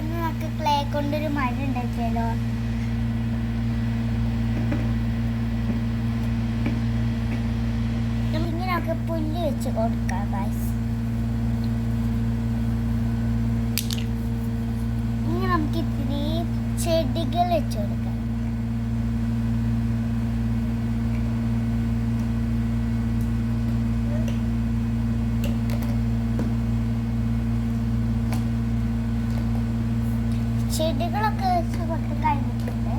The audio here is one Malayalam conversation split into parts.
ഇന്ന് നമുക്ക് ക്ലേ കൊണ്ടൊരു മഴ ഉണ്ടാക്കിയാലോ? ഇങ്ങനെ നമുക്ക് പുല്ല് വെച്ച് കൊടുക്കാം ഗൈസ്. ഇനി നമുക്ക് ഇത്തിരി ചെടികൾ വെച്ച് കൊടുക്കാം. ചെടികളൊക്കെ വെച്ച് കൊടുത്ത് കഴിഞ്ഞിട്ടുണ്ട്.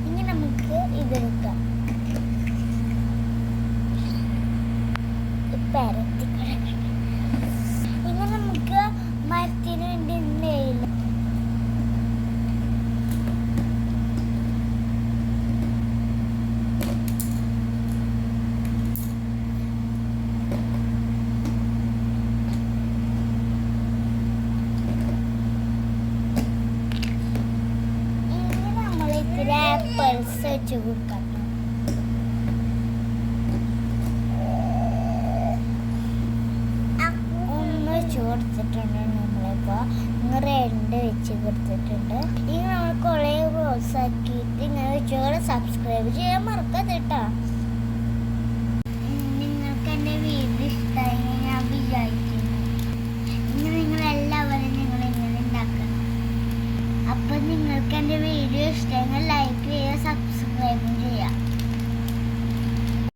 ഇനി നമുക്ക് ഇതെടുക്കാം, ഇങ്ങനെ നമുക്ക് മരത്തിന് വേണ്ടി നെയ്യില്ല. ആപ്പിൾസ് വെച്ച് കൊടുക്കാം. ഒന്ന് വെച്ച് കൊടുത്തിട്ടുണ്ട്. നമ്മളിപ്പോൾ 2 വെച്ച് കൊടുത്തിട്ടുണ്ട്. ഇനി നമ്മൾ കുറേ റോസാ